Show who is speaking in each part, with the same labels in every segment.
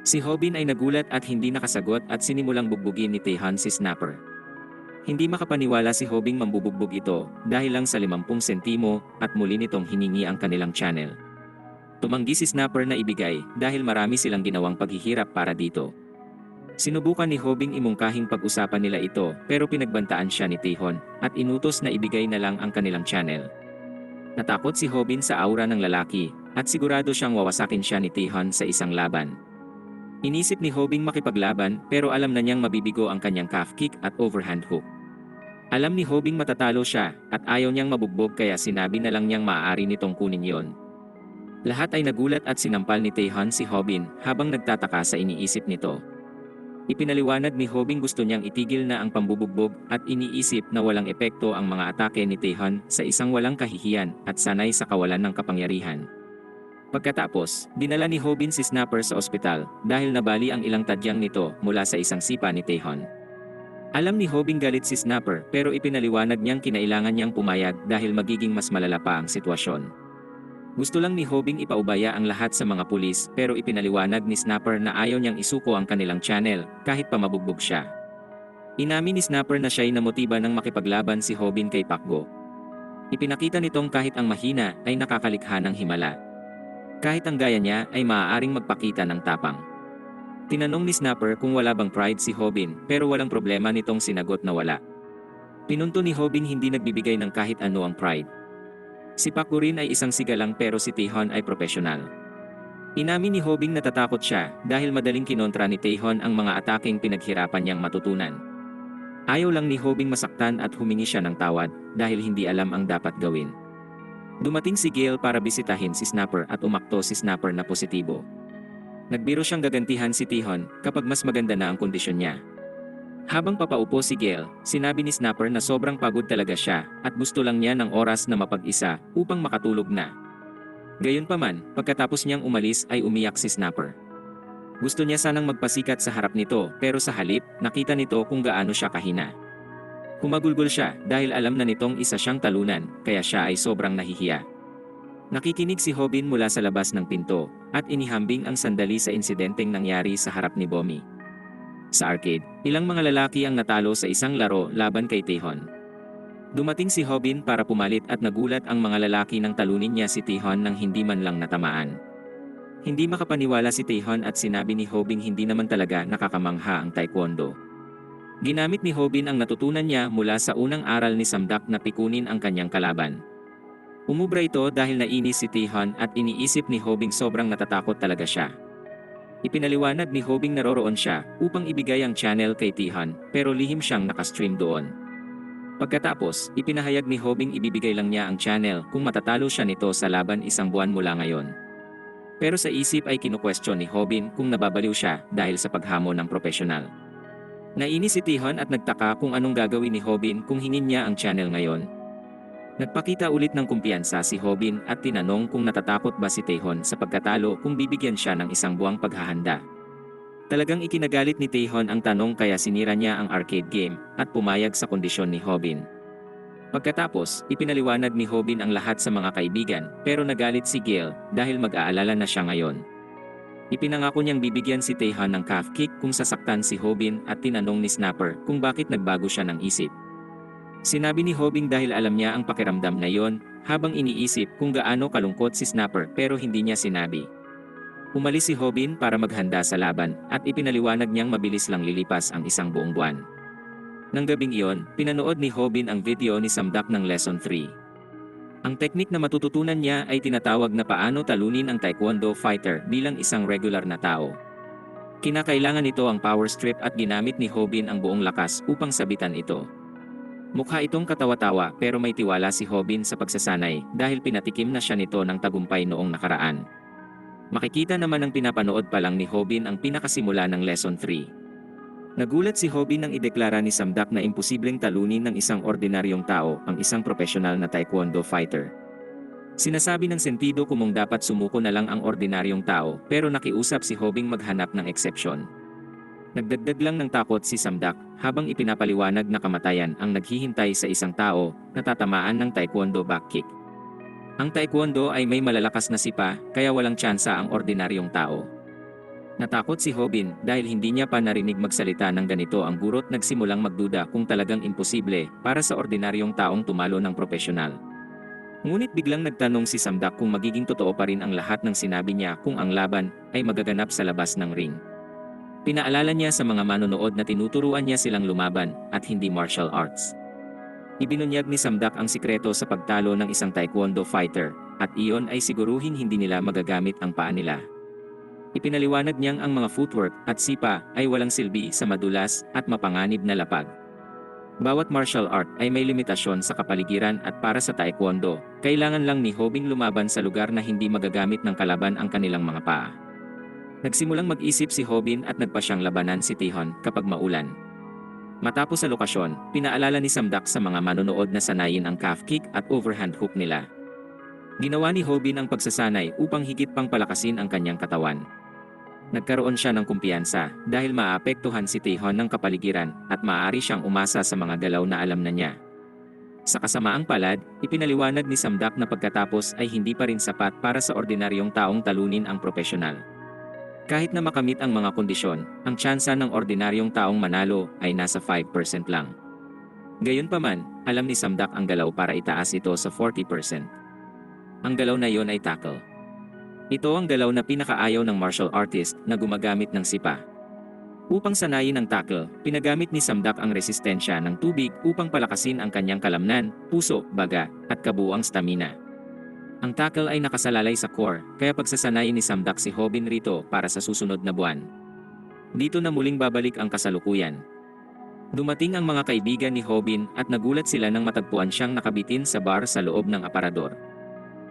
Speaker 1: Si Hobin ay nagulat at hindi nakasagot at sinimulang bugbugin ni Taehan si Snapper. Hindi makapaniwala si Hobing mambubugbog ito dahil lang sa 50 sentimo at muli nitong hiningi ang kanilang channel. Tumanggi si Snapper na ibigay dahil marami silang ginawang paghihirap para dito. Sinubukan ni Hobing imungkahing pag-usapan nila ito pero pinagbantaan siya ni Taehan at inutos na ibigay na lang ang kanilang channel. Natakot si Hobin sa aura ng lalaki at sigurado siyang wawasakin siya ni Taehan sa isang laban. Inisip ni Hobing makipaglaban pero alam na niyang mabibigo ang kanyang calf kick at overhand hook. Alam ni Hobing matatalo siya at ayaw niyang mabugbog kaya sinabi na lang niyang maaari nitong kunin yon. Lahat ay nagulat at sinampal ni Taehan si Hobin habang nagtataka sa iniisip nito. Ipinaliwanag ni Hobing gusto niyang itigil na ang pambubugbog at iniisip na walang epekto ang mga atake ni Taehan sa isang walang kahihiyan at sanay sa kawalan ng kapangyarihan. Pagkatapos, dinala ni Hobin si Snapper sa ospital dahil nabali ang ilang tadyang nito mula sa isang sipa ni Taehan. Alam ni Hobing galit si Snapper pero ipinaliwanag niyang kinailangan niyang pumayag dahil magiging mas malala pa ang sitwasyon. Gusto lang ni Hobing ipaubaya ang lahat sa mga pulis pero ipinaliwanag ni Snapper na ayaw niyang isuko ang kanilang channel kahit pa mabugbog siya. Inamin ni Snapper na siya'y namotiba ng makipaglaban si Hobin kay Pakgo. Ipinakita nitong kahit ang mahina ay nakakalikha ng himala. Kahit ang gaya niya ay maaaring magpakita ng tapang. Tinanong ni Snapper kung wala bang pride si Hobin pero walang problema nitong sinagot na wala. Pinunto ni Hobin hindi nagbibigay ng kahit ano ang pride. Si Pakgo rin ay isang sigalang pero si Taehan ay profesional. Inamin ni Hobing natatakot siya dahil madaling kinontra ni Taehan ang mga ataking pinaghirapan niyang matutunan. Ayaw lang ni Hobing masaktan at humingi siya ng tawad dahil hindi alam ang dapat gawin. Dumating si Gale para bisitahin si Snapper at umakto si Snapper na positibo. Nagbiro siyang gagantihan si Taehan kapag mas maganda na ang kondisyon niya. Habang papaupo si Gale, sinabi ni Snapper na sobrang pagod talaga siya at gusto lang niya ng oras na mapag-isa upang makatulog na. Gayunpaman, pagkatapos niyang umalis ay umiyak si Snapper. Gusto niya sanang magpasikat sa harap nito pero sa halip, nakita nito kung gaano siya kahina. Humagulgol siya dahil alam na nitong isa siyang talunan kaya siya ay sobrang nahihiya. Nakikinig si Hobin mula sa labas ng pinto at inihambing ang sandali sa insidenteng nangyari sa harap ni Bomi. Sa arcade, ilang mga lalaki ang natalo sa isang laro laban kay Taehan. Dumating si Hobin para pumalit at nagulat ang mga lalaki nang talunin niya si Taehan nang hindi man lang natamaan. Hindi makapaniwala si Taehan at sinabi ni Hobin hindi naman talaga nakakamangha ang taekwondo. Ginamit ni Hobin ang natutunan niya mula sa unang aral ni Samdak na pikunin ang kanyang kalaban. Umubra ito dahil nainis si Taehan at iniisip ni Hobin sobrang natatakot talaga siya. Ipinaliwanag ni Hobing naroroon siya upang ibigay ang channel kay Taehan pero lihim siyang nakastream doon. Pagkatapos, ipinahayag ni Hobing ibibigay lang niya ang channel kung matatalo siya nito sa laban isang buwan mula ngayon. Pero sa isip ay kinukwestiyon ni Hobin kung nababaliw siya dahil sa paghamon ng profesional. Nainis si Taehan at nagtaka kung anong gagawin ni Hobin kung hingin niya ang channel ngayon. Nagpakita ulit ng kumpiyansa si Hobin at tinanong kung natatakot ba si Taehan sa pagkatalo kung bibigyan siya ng isang buwang paghahanda. Talagang ikinagalit ni Taehan ang tanong kaya sinira niya ang arcade game at pumayag sa kondisyon ni Hobin. Pagkatapos, ipinaliwanag ni Hobin ang lahat sa mga kaibigan pero nagalit si Gale dahil mag-aalala na siya ngayon. Ipinangako niyang bibigyan si Taehan ng calf kick kung sasaktan si Hobin at tinanong ni Snapper kung bakit nagbago siya ng isip. Sinabi ni Hobing dahil alam niya ang pakiramdam na yon, habang iniisip kung gaano kalungkot si Snapper pero hindi niya sinabi. Umalis si Hobin para maghanda sa laban at ipinaliwanag niyang mabilis lang lilipas ang isang buong buwan. Nang gabing iyon, pinanood ni Hobin ang video ni Samdak ng Lesson 3. Ang teknik na matututunan niya ay tinatawag na paano talunin ang taekwondo fighter bilang isang regular na tao. Kinakailangan nito ang power strip at ginamit ni Hobin ang buong lakas upang sabitan ito. Mukha itong katawa-tawa pero may tiwala si Hobin sa pagsasanay dahil pinatikim na siya nito ng tagumpay noong nakaraan. Makikita naman ng pinapanood pa lang ni Hobin ang pinakasimula ng Lesson 3. Nagulat si Hobin nang ideklara ni Samdak na imposibleng talunin ng isang ordinaryong tao ang isang profesional na taekwondo fighter. Sinasabi ng sentido kumong dapat sumuko na lang ang ordinaryong tao pero nakiusap si Hobin maghanap ng eksepsyon. Nagdagdag lang ng takot si Samdak habang ipinapaliwanag na kamatayan ang naghihintay sa isang tao na tatamaan ng taekwondo back kick. Ang taekwondo ay may malalakas na sipa kaya walang tsansa ang ordinaryong tao. Natakot si Hobin dahil hindi niya pa narinig magsalita ng ganito ang gurot, nagsimulang magduda kung talagang imposible para sa ordinaryong taong tumalo ng propesyonal. Ngunit biglang nagtanong si Samdak kung magiging totoo pa rin ang lahat ng sinabi niya kung ang laban ay magaganap sa labas ng ring. Pinaalala niya sa mga manonood na tinuturuan niya silang lumaban at hindi martial arts. Ibinunyag ni Samdak ang sikreto sa pagtalo ng isang taekwondo fighter, at iyon ay siguruhin hindi nila magagamit ang paa nila. Ipinaliwanag niyang ang mga footwork at sipa ay walang silbi sa madulas at mapanganib na lapag. Bawat martial art ay may limitasyon sa kapaligiran, at para sa taekwondo, kailangan lang ni Hobin lumaban sa lugar na hindi magagamit ng kalaban ang kanilang mga paa. Nagsimulang mag-isip si Hobin at nagpa siyang labanan si Taehan kapag maulan. Matapos sa lokasyon, pinaalala ni Samdak sa mga manonood na sanayin ang calf kick at overhand hook nila. Ginawa ni Hobin ang pagsasanay upang higit pang palakasin ang kanyang katawan. Nagkaroon siya ng kumpiyansa dahil maapektuhan si Taehan ng kapaligiran at maaari siyang umasa sa mga galaw na alam na niya. Sa kasamaang palad, ipinaliwanag ni Samdak na pagkatapos ay hindi pa rin sapat para sa ordinaryong taong talunin ang propesyonal. Kahit na makamit ang mga kondisyon, ang tsansa ng ordinaryong taong manalo ay nasa 5% lang. Gayunpaman, alam ni Samdak ang galaw para itaas ito sa 40%. Ang galaw na yon ay tackle. Ito ang galaw na pinakaayaw ng martial artist na gumagamit ng sipa. Upang sanayin ang tackle, pinagamit ni Samdak ang resistensya ng tubig upang palakasin ang kanyang kalamnan, puso, baga, at kabuuang stamina. Ang tackle ay nakasalalay sa core, kaya pagsasanayin ni Samdak si Hobin rito para sa susunod na buwan. Dito na muling babalik ang kasalukuyan. Dumating ang mga kaibigan ni Hobin at nagulat sila nang matagpuan siyang nakabitin sa bar sa loob ng aparador.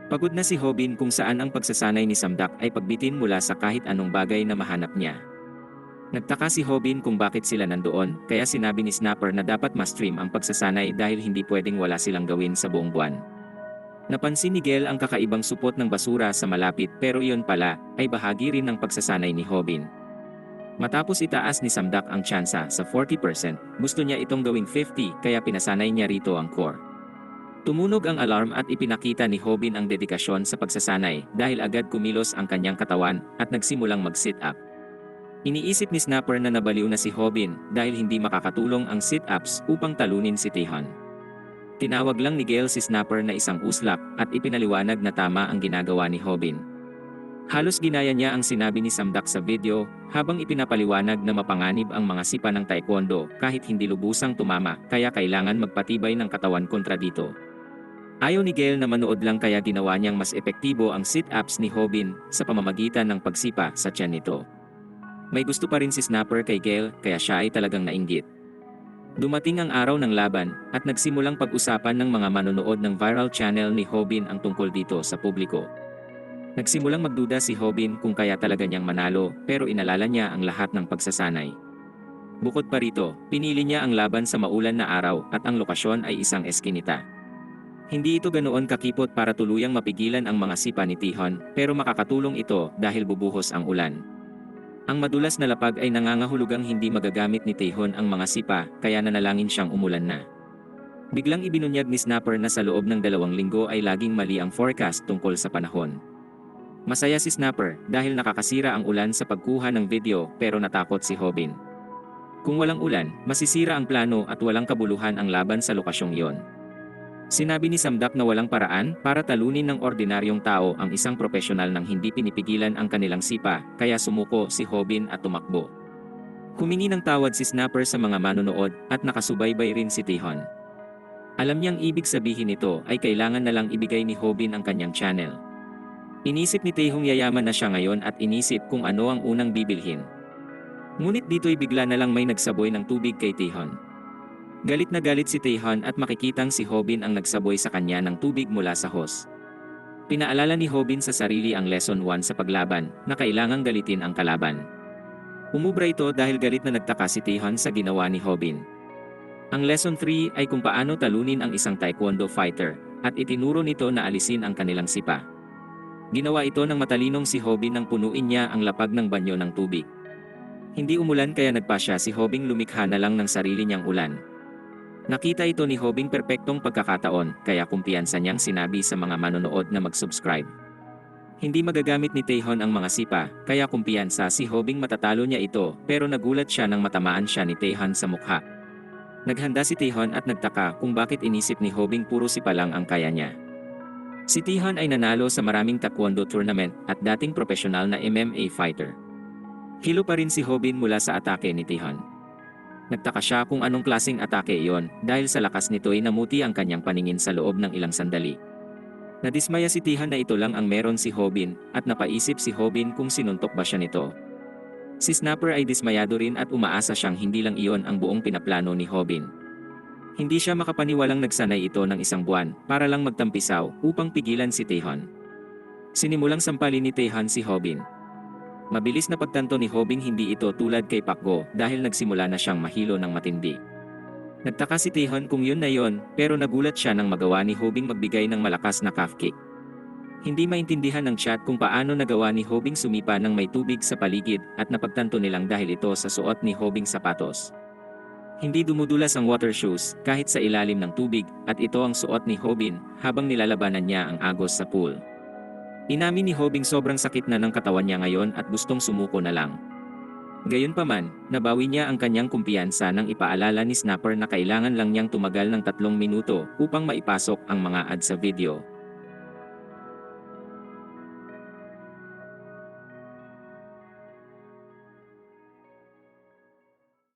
Speaker 1: Pagod na si Hobin kung saan ang pagsasanay ni Samdak ay pagbitin mula sa kahit anong bagay na mahanap niya. Nagtaka si Hobin kung bakit sila nandoon, kaya sinabi ni Snapper na dapat ma-stream ang pagsasanay dahil hindi pwedeng wala silang gawin sa buong buwan. Napansin ni Gel ang kakaibang supot ng basura sa malapit, pero iyon pala ay bahagi rin ng pagsasanay ni Hobin. Matapos itaas ni Samdak ang tsansa sa 40%, gusto niya itong gawing 50, kaya pinasanay niya rito ang core. Tumunog ang alarm at ipinakita ni Hobin ang dedikasyon sa pagsasanay dahil agad kumilos ang kanyang katawan at nagsimulang mag-sit up. Iniisip ni Snapper na nabaliw na si Hobin dahil hindi makakatulong ang sit-ups upang talunin si Taehan. Tinawag lang ni Gale si Snapper na isang uslap at ipinaliwanag na tama ang ginagawa ni Hobin. Halos ginaya niya ang sinabi ni Samdak sa video habang ipinapaliwanag na mapanganib ang mga sipa ng taekwondo kahit hindi lubusang tumama, kaya kailangan magpatibay ng katawan kontra dito. Ayaw ni Gale na manood lang, kaya ginawa niyang mas epektibo ang sit-ups ni Hobin sa pamamagitan ng pagsipa sa tiyan nito. May gusto pa rin si Snapper kay Gale, kaya siya ay talagang nainggit. Dumating ang araw ng laban at nagsimulang pag-usapan ng mga manonood ng viral channel ni Hobin ang tungkol dito sa publiko. Nagsimulang magduda si Hobin kung kaya talaga niyang manalo, pero inalala niya ang lahat ng pagsasanay. Bukod pa rito, pinili niya ang laban sa maulan na araw at ang lokasyon ay isang eskinita. Hindi ito ganoon kakipot para tuluyang mapigilan ang mga sipa ni Taehan, pero makakatulong ito dahil bubuhos ang ulan. Ang madulas na lapag ay nangangahulugang hindi magagamit ni Taehan ang mga sipa, kaya nanalangin siyang umulan na. Biglang ibinunyag ni Snapper na sa loob ng 2 linggo ay laging mali ang forecast tungkol sa panahon. Masaya si Snapper dahil nakakasira ang ulan sa pagkuha ng video, pero natakot si Hobin. Kung walang ulan, masisira ang plano at walang kabuluhan ang laban sa lokasyong yon. Sinabi ni Samdak na walang paraan para talunin ng ordinaryong tao ang isang propesyonal nang hindi pinipigilan ang kanilang sipa, kaya sumuko si Hobin at tumakbo. Humingi ng tawad si Snapper sa mga manonood at nakasubaybay rin si Taehan. Alam niyang ibig sabihin nito ay kailangan na lang ibigay ni Hobin ang kanyang channel. Inisip ni Taehong yayaman na siya ngayon at inisip kung ano ang unang bibilhin. Ngunit dito'y bigla na lang may nagsaboy ng tubig kay Taehan. Galit na galit si Taehan at makikitang si Hobin ang nagsaboy sa kanya ng tubig mula sa hose. Pinaalala ni Hobin sa sarili ang lesson 1 sa paglaban na kailangang galitin ang kalaban. Umubra ito dahil galit na nagtaka si Taehan sa ginawa ni Hobin. Ang lesson 3 ay kung paano talunin ang isang taekwondo fighter at itinuro nito na alisin ang kanilang sipa. Ginawa ito ng matalinong si Hobin nang punuin niya ang lapag ng banyo ng tubig. Hindi umulan kaya nagpasya si Hobin lumikha na lang ng sarili niyang ulan. Nakita ito ni Hobin perpektong pagkakataon, kaya kumpiyansa niyang sinabi sa mga manonood na mag-subscribe. Hindi magagamit ni Taehyun ang mga sipa, kaya kumpiyansa si Hobing matatalo niya ito, pero nagulat siya nang matamaan siya ni Taehyun sa mukha. Naghanda si Taehyun at nagtaka kung bakit inisip ni Hobing puro sipa lang ang kaya niya. Si Taehyun ay nanalo sa maraming taekwondo tournament at dating profesional na MMA fighter. Hilo pa rin si Hobin mula sa atake ni Taehyun. Nagtaka siya kung anong klaseng atake iyon dahil sa lakas nito'y namuti ang kanyang paningin sa loob ng ilang sandali. Nadismaya si Taehyun na ito lang ang meron si Hobin at napaisip si Hobin kung sinuntok ba siya nito. Si Snapper ay dismayado rin at umaasa siyang hindi lang iyon ang buong pinaplano ni Hobin. Hindi siya makapaniwalang nagsanay ito ng isang buwan para lang magtampisaw upang pigilan si Taehyun. Sinimulang sampalin ni Taehyun si Hobin. Mabilis na pagtanto ni Hobing hindi ito tulad kay Pakgo dahil nagsimula na siyang mahilo ng matindi. Nagtaka si Taehyun kung yun na yon, pero nagulat siya nang magawa ni Hobing magbigay ng malakas na calf kick. Hindi maintindihan ng chat kung paano nagawa ni Hobing sumipa ng may tubig sa paligid at napagtanto nilang dahil ito sa suot ni Hobing sapatos. Hindi dumudulas ang water shoes kahit sa ilalim ng tubig at ito ang suot ni Hobin habang nilalabanan niya ang agos sa pool. Inamin ni Hobing sobrang sakit na ng katawan niya ngayon at gustong sumuko na lang. Gayunpaman, nabawi niya ang kanyang kumpiyansa nang ipaalala ni Snapper na kailangan lang niyang tumagal ng 3 minuto upang maipasok ang mga ad sa video.